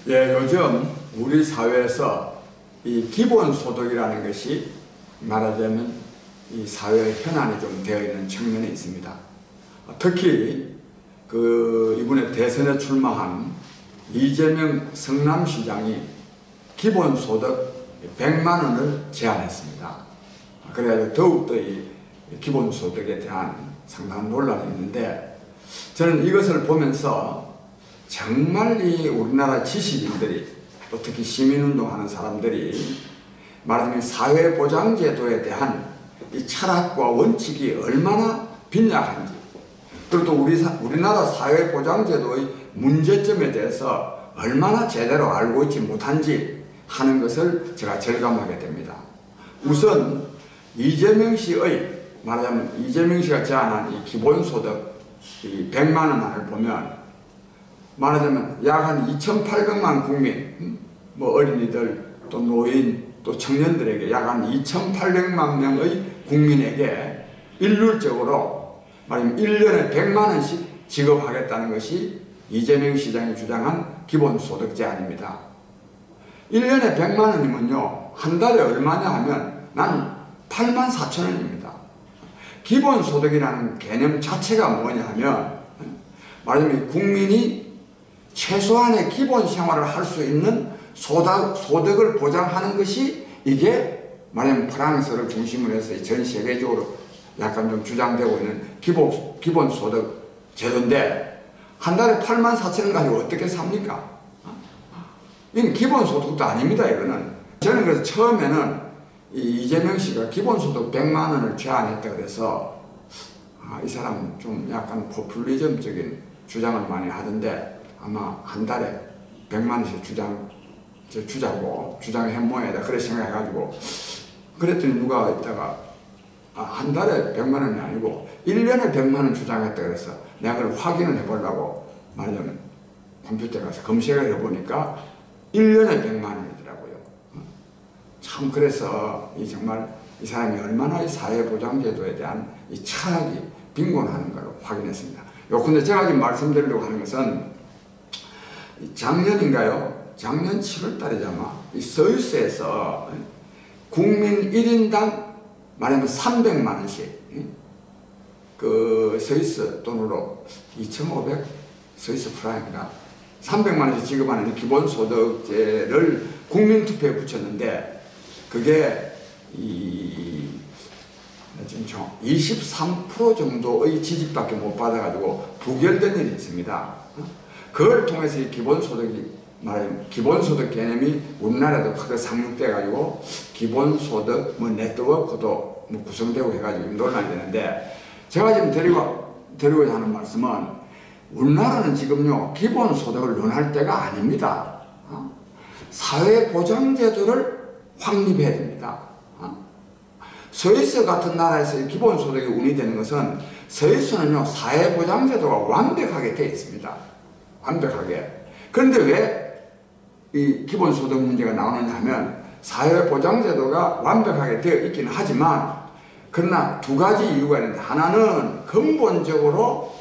예, 요즘 우리 사회에서 이 기본소득이라는 것이 말하자면 이 사회 현안이 좀 되어 있는 측면이 있습니다. 특히 이번에 대선에 출마한 이재명 성남시장이 기본소득 100만 원을 제안했습니다. 그래가지고 더욱더 이 기본소득에 대한 상당한 논란이 있는데, 저는 이것을 보면서 정말 이 우리나라 지식인들이, 또 특히 시민운동하는 사람들이 말하자면 사회보장제도에 대한 이 철학과 원칙이 얼마나 빈약한지, 그리고 또 우리나라 사회보장제도의 문제점에 대해서 얼마나 제대로 알고 있지 못한지 하는 것을 제가 절감하게 됩니다. 우선 이재명 씨의 말하자면 이재명 씨가 제안한 이 기본소득 이 100만 원을 보면 말하자면 약 한 2,800만 국민, 뭐 어린이들 또 노인 또 청년들에게 약 한 2,800만 명의 국민에게 일률적으로 말하자면 1년에 100만 원씩 지급하겠다는 것이 이재명 시장이 주장한 기본소득 제안입니다. 1년에 100만 원이면요 한 달에 얼마냐 하면 난 84,000원입니다. 기본소득이라는 개념 자체가 뭐냐 하면 말하자면 국민이 최소한의 기본 생활을 할 수 있는 소득을 보장하는 것이, 이게 말하자면 프랑스를 중심으로 해서 전 세계적으로 약간 좀 주장되고 있는 기본소득 제도인데, 한 달에 84,000원 가지고 어떻게 삽니까? 이건 기본소득도 아닙니다. 이거는. 저는 그래서 처음에는 이재명 씨가 기본소득 100만 원을 제안했다 그래서 이 사람 좀 약간 포퓰리즘적인 주장을 많이 하던데, 아마 한 달에 100만 원씩 주장해 모여야 그래 생각해가지고 그랬더니 누가 있다가 한 달에 100만 원이 아니고 1년에 100만 원 주장했다 그래서 내가 그걸 확인을 해보려고 말하자면 컴퓨터에 가서 검색을 해보니까 1년에 100만 원이더라고요. 참, 그래서 정말 이 사람이 얼마나 이 사회보장제도에 대한 이 철학이 빈곤하는 걸 확인했습니다. 근데 제가 지금 말씀드리려고 하는 것은 작년인가요? 작년 7월 달이죠 아마. 이 스위스에서 국민 1인당 말하면 300만 원씩 그 스위스 돈으로 2,500 스위스 프랑인가 300만 원씩 지급하는 기본소득제를 국민투표에 붙였는데, 그게 지금 23% 정도의 지지밖에 못 받아가지고 부결된 일이 있습니다. 그걸 통해서 이 기본소득 개념이 우리나라에도 크게 상륙돼가지고 기본소득 네트워크도 구성되고 해가지고 논란이 되는데, 제가 지금 드리고자 하는 말씀은 우리나라는 지금요 기본소득을 논할 때가 아닙니다. 사회보장제도를 확립해야 됩니다. 스위스 같은 나라에서 기본소득이 운이되는 것은, 스위스는요 사회보장제도가 완벽하게 되어 있습니다. 완벽하게. 그런데 왜 이 기본소득 문제가 나오느냐 하면, 사회보장제도가 완벽하게 되어 있기는 하지만 그러나 두 가지 이유가 있는데, 하나는 근본적으로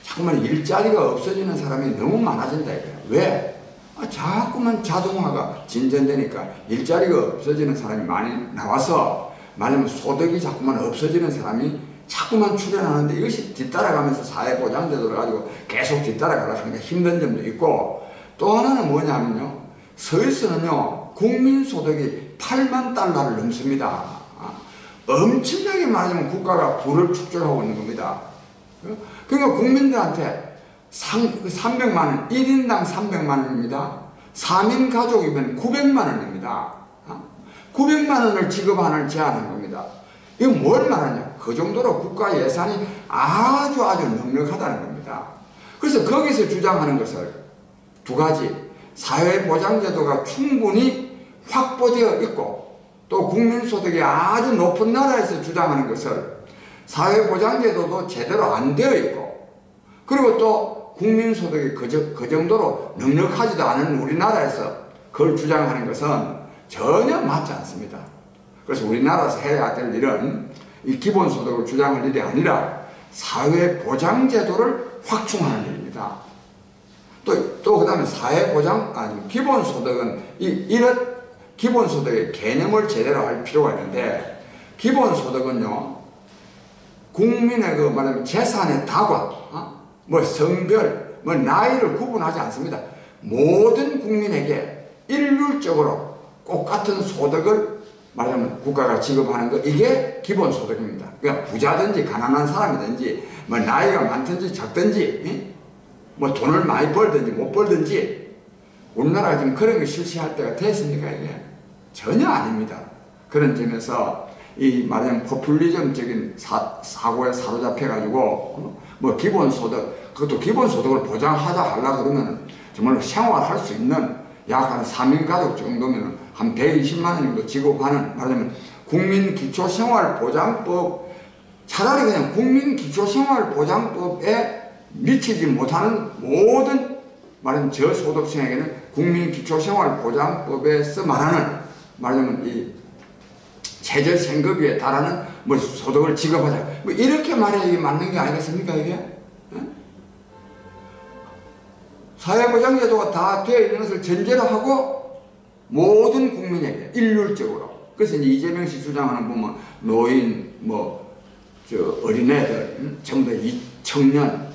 자꾸만 일자리가 없어지는 사람이 너무 많아진다 이거예요. 왜? 자꾸만 자동화가 진전되니까 일자리가 없어지는 사람이 많이 나와서 말하자면 소득이 자꾸만 없어지는 사람이 자꾸만 출현하는데, 이것이 뒤따라가면서 사회보장제도를 가지고 계속 뒤따라가려고 하니까 힘든 점도 있고, 또 하나는 뭐냐면요 스위스는요 국민소득이 8만 달러를 넘습니다. 엄청나게 말하자면 국가가 부를 축적하고 있는 겁니다. 그러니까 국민들한테 300만 원, 1인당 300만 원입니다. 3인 가족이면 900만 원입니다. 900만 원을 지급하는 제안한 겁니다. 이건 뭘 말하냐? 그 정도로 국가 예산이 아주 넉넉하다는 겁니다. 그래서 거기서 주장하는 것을 두 가지, 사회보장제도가 충분히 확보되어 있고, 또 국민소득이 아주 높은 나라에서 주장하는 것을 사회보장제도도 제대로 안 되어 있고, 그리고 또 국민소득이 그 정도로 넉넉하지도 않은 우리나라에서 그걸 주장하는 것은 전혀 맞지 않습니다. 그래서 우리나라에서 해야 될 일은 이 기본소득을 주장할 일이 아니라 사회보장제도를 확충하는 일입니다. 또 그 다음에 사회보장, 아니, 기본소득은, 이런 기본소득의 개념을 제대로 할 필요가 있는데, 기본소득은요, 국민의 그 말하면 재산의 다과, 뭐 성별, 뭐 나이를 구분하지 않습니다. 모든 국민에게 일률적으로 똑같은 소득을 말하자면 국가가 지급하는 거, 이게 기본소득입니다. 그러니까 부자든지 가난한 사람이든지 뭐 나이가 많든지 적든지 뭐 돈을 많이 벌든지 못 벌든지 우리나라가 지금 그런 게 실시할 때가 됐습니까? 이게 전혀 아닙니다. 그런 점에서 이 말하자면 포퓰리즘적인 사고에 사로잡혀가지고 뭐 기본소득, 그것도 기본소득을 보장하자 하려고 그러면 정말 생활할 수 있는 약 한 3인 가족 정도면 한 120만 원 정도 지급하는, 말하자면 국민기초생활보장법, 차라리 그냥 국민기초생활보장법에 미치지 못하는 모든 말하자면 저소득층에게는 국민기초생활보장법에서 말하는 말하자면 이 최저생급비에 달하는 뭐 소득을 지급하자, 뭐 이렇게 말해야 이게 맞는 게 아니겠습니까? 이게 사회보장제도가 다 되어 있는 것을 전제로 하고 모든 국민에게 일률적으로. 그래서 이제 이재명 씨 주장하는 보면 노인, 뭐 저 어린애들, 전부 다 이 청년,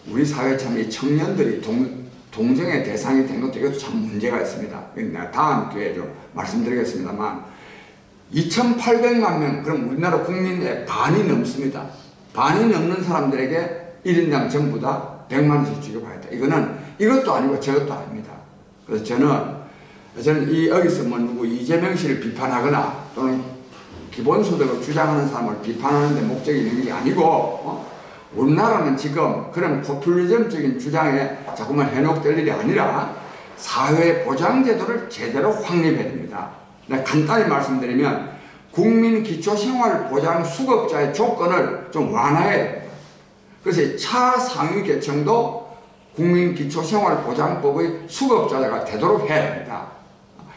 우리 사회 참 이 청년들이 동정의 대상이 된 것도 이것도 참 문제가 있습니다. 내가 다음 기회에 좀 말씀드리겠습니다만 2,800만 명, 그럼 우리나라 국민의 반이 넘습니다. 반이 넘는 사람들에게 1인당 전부 다 100만 원씩 지급하겠다. 이것도 아니고 저것도 아닙니다. 그래서 저는 여기서 뭐 누구 이재명 씨를 비판하거나 또는 기본소득을 주장하는 사람을 비판하는 데 목적이 있는 게 아니고, 우리나라는 지금 그런 포퓰리즘적인 주장에 자꾸만 현혹될 일이 아니라 사회보장제도를 제대로 확립해야 됩니다. 간단히 말씀드리면 국민기초생활보장 수급자의 조건을 좀 완화해야 됩니다. 그래서 차상위 계층도 국민기초생활보장법의 수급자가 되도록 해야 됩니다.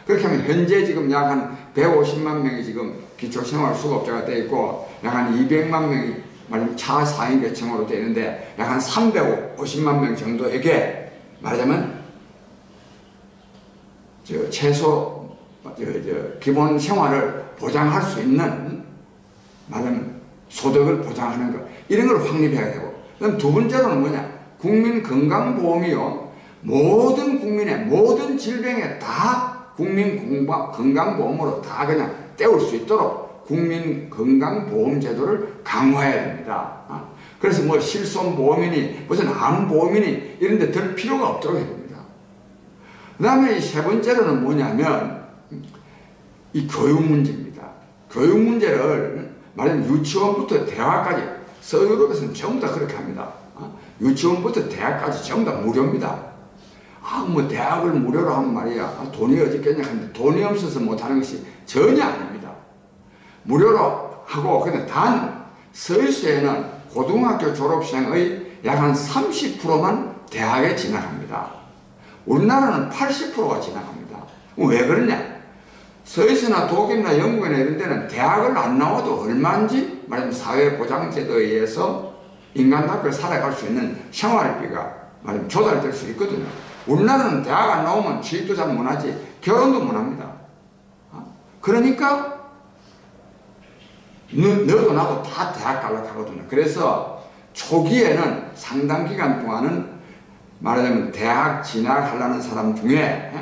그렇게 하면 현재 지금 약 한 150만 명이 지금 기초생활 수급자가 되어 있고 약 한 200만 명이 말하자면 차상위 계층으로 되어 있는데 약 한 350만 명 정도에게 말하자면 최소 기본 생활을 보장할 수 있는 말하자면 소득을 보장하는 것, 이런 걸 확립해야 되고, 그럼 두 번째로는 뭐냐? 국민건강보험이요, 모든 국민의 모든 질병에 다 국민건강보험으로 다 그냥 떼울 수 있도록 국민건강보험제도를 강화해야 됩니다. 그래서 뭐 실손보험이니 무슨 암보험이니 이런 데 들 필요가 없도록 해야 됩니다. 그 다음에 이 세 번째로는 뭐냐면 이 교육 문제입니다. 교육 문제를 말하자면 유치원부터 대학까지, 서유럽에서는 전부 다 그렇게 합니다. 유치원부터 대학까지 전부 다 무료입니다. 뭐 대학을 무료로 하면 말이야, 돈이 어디 있겠냐 하는데 돈이 없어서 못하는 것이 전혀 아닙니다. 무료로 하고, 근데 단 서울시에는 고등학교 졸업생의 약 한 30%만 대학에 진학합니다. 우리나라는 80%가 진학합니다. 왜 그러냐? 서울시나 독일이나 영국이나 이런 데는 대학을 안 나와도 얼마인지 말하자면 사회보장제도에 의해서 인간답게 살아갈 수 있는 생활비가 말하자면 조달될 수 있거든요. 우리나라는 대학 안 나오면 취업도 잘 못하지 결혼도 못합니다. 그러니까 너도 나도 다 대학 가려고 하거든요. 그래서 초기에는 상당 기간 동안은 말하자면 대학 진학하려는 사람 중에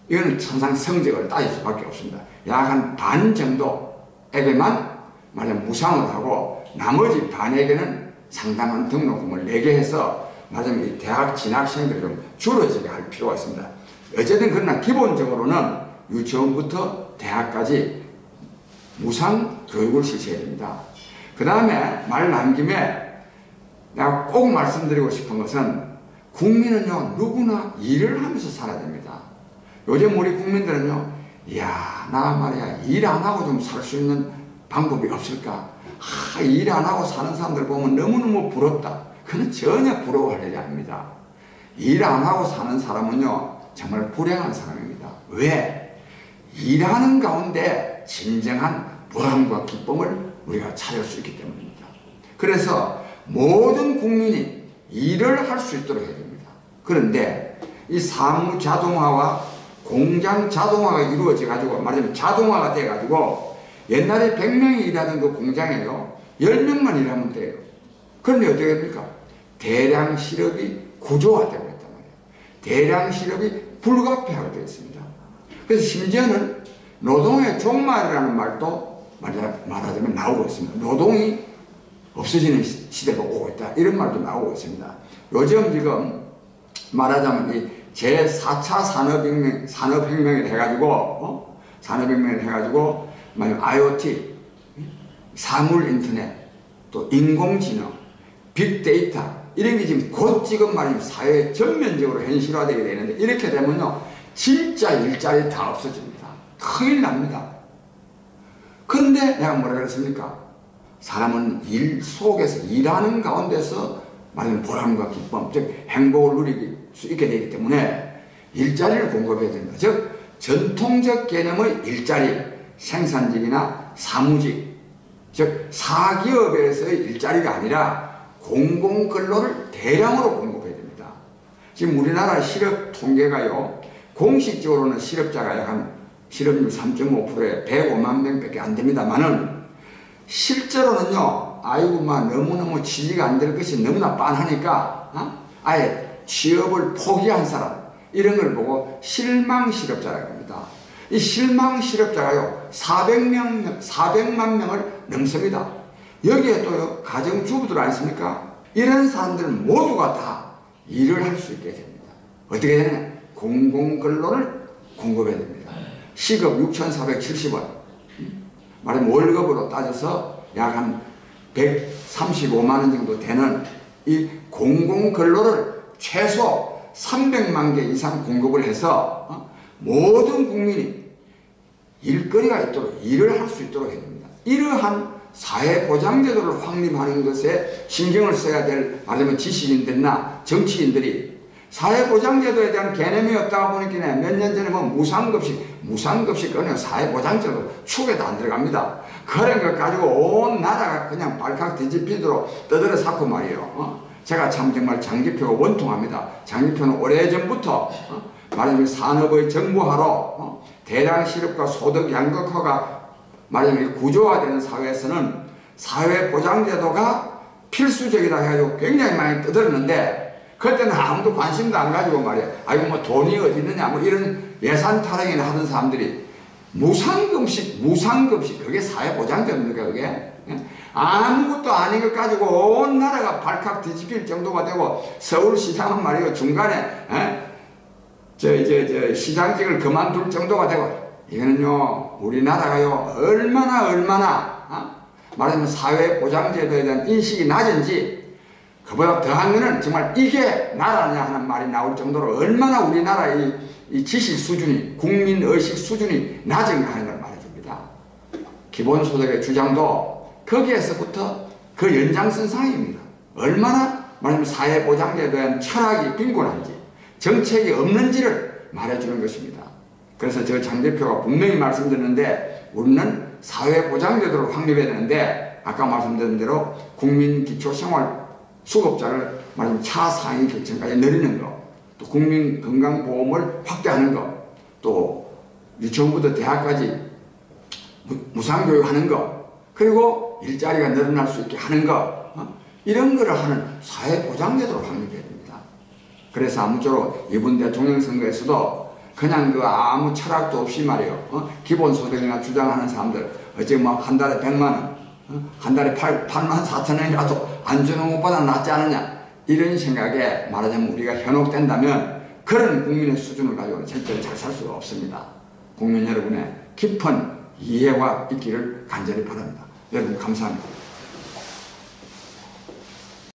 이거는 천상 성적을 따질 수밖에 없습니다. 약 한 반 정도에게만 말하자면 무상으로 하고 나머지 반에게는 상당한 등록금을 내게 해서 말하자면 이 대학 진학생들이 좀 줄어지게 할 필요가 있습니다. 어쨌든 그러나 기본적으로는 유치원부터 대학까지 무상 교육을 실시해야 됩니다. 그 다음에 말 나온 김에 내가 꼭 말씀드리고 싶은 것은 국민은요 누구나 일을 하면서 살아야 됩니다. 요즘 우리 국민들은요, 이야, 나 말이야, 일 안 하고 좀 살 수 있는 방법이 없을까? 일 안 하고 사는 사람들 보면 너무너무 부럽다. 그건 전혀 부러워할 일이 아닙니다. 일 안 하고 사는 사람은요, 정말 불행한 사람입니다. 왜? 일하는 가운데 진정한 보람과 기쁨을 우리가 찾을 수 있기 때문입니다. 그래서 모든 국민이 일을 할 수 있도록 해야 됩니다. 그런데 이 사무 자동화와 공장 자동화가 이루어져 가지고 말하자면 자동화가 돼 가지고 옛날에 100명이 일하던 그 공장에요 10명만 일하면 돼요. 그런데 어떻게 됩니까? 대량 실업이 구조화되고 있단 말이에요. 대량 실업이 불가피하게 되어 있습니다. 그래서 심지어는 노동의 종말이라는 말도 말하자면 나오고 있습니다. 노동이 없어지는 시대가 오고 있다. 이런 말도 나오고 있습니다. 요즘 지금 말하자면 이 제4차 산업혁명을 해가지고, 산업혁명을 해가지고, IoT, 사물인터넷, 또 인공지능, 빅데이터, 이런 게 지금 곧 지금 말이면 사회에 전면적으로 현실화되게 되는데, 이렇게 되면요, 진짜 일자리 다 없어집니다. 큰일 납니다. 그런데 내가 뭐라 그랬습니까? 사람은 일 속에서 일하는 가운데서 말하자면 보람과 기쁨, 즉 행복을 누릴 수 있게 되기 때문에 일자리를 공급해야 됩니다. 즉 전통적 개념의 일자리, 생산직이나 사무직, 즉 사기업에서의 일자리가 아니라 공공근로를 대량으로 공급해야 됩니다. 지금 우리나라 실업 통계가요, 공식적으로는 실업자가 약 한 실업률 3.5%에 105만 명밖에 안 됩니다만은 실제로는요, 아이고, 너무너무 취직이 안 될 것이 너무나 빤하니까, 아예 취업을 포기한 사람, 이런 걸 보고 실망 실업자라고 합니다. 이 실망 실업자가요, 400만 명을 넘습니다. 여기에 또요, 가정주부들 아니십니까? 이런 사람들은 모두가 다 일을 할 수 있게 됩니다. 어떻게 되냐? 공공근로를 공급해야 됩니다. 시급 6,470원. 말하면 월급으로 따져서 약 한 135만원 정도 되는 이 공공근로를 최소 300만 개 이상 공급을 해서 모든 국민이 일거리가 있도록 일을 할 수 있도록 해야 됩니다. 이러한 사회보장제도를 확립하는 것에 신경을 써야 될 말하자면 지식인들이나 정치인들이 사회보장제도에 대한 개념이 없다가 보니까 몇 년 전에 무상급식 그냥 사회보장제도 축에도 안 들어갑니다. 그런 것 가지고 온 나라가 그냥 발칵 뒤집히도록 떠들어 쌓고 말이에요. 제가 참 정말 장기표가 원통합니다. 장기표는 오래전부터 말하자면 산업의 정보화로 대량 실업과 소득 양극화가 말하자면 구조화되는 사회에서는 사회보장제도가 필수적이다 해가지고 굉장히 많이 떠들었는데 그때는 아무도 관심도 안 가지고 말이야. 아이고 돈이 어디 있느냐 이런 예산 타령이나 하던 사람들이 무상급식 그게 사회보장제도입니까 그게? 아무것도 아닌 것 가지고 온 나라가 발칵 뒤집힐 정도가 되고 서울시장은 말이야 중간에 시장직을 그만둘 정도가 되고 이거는요 우리나라가요 얼마나 말하자면 사회보장제도에 대한 인식이 낮은지 그보다 더한 거는 정말 이게 나라냐 하는 말이 나올 정도로 얼마나 우리나라의 이 지식 수준이 국민의식 수준이 낮은가 하는 걸 말해줍니다. 기본소득의 주장도 거기에서부터 그 연장선상입니다. 얼마나 말하자면 사회보장제도에 대한 철학이 빈곤한지 정책이 없는지를 말해주는 것입니다. 그래서 저 장 대표가 분명히 말씀드렸는데 우리는 사회보장제도를 확립해야 되는데 아까 말씀드린 대로 국민기초생활수급자를 말하자면 차상위 계층까지 늘리는 것, 또 국민건강보험을 확대하는 것, 또 유치원부터 대학까지 무상교육하는 것, 그리고 일자리가 늘어날 수 있게 하는 것, 이런 거를 하는 사회보장제도를 확립해야 됩니다. 그래서 아무쪼록 이번 대통령 선거에서도 그냥 아무 철학도 없이 말이에요. 기본소득이나 주장하는 사람들, 어째 한 달에 100만원, 한 달에 8만 4천 원이라도 안 주는 것보다 낫지 않느냐. 이런 생각에 말하자면 우리가 현혹된다면 그런 국민의 수준을 가지고는 절대로 잘 살 수가 없습니다. 국민 여러분의 깊은 이해가 있기를 간절히 바랍니다. 여러분 감사합니다.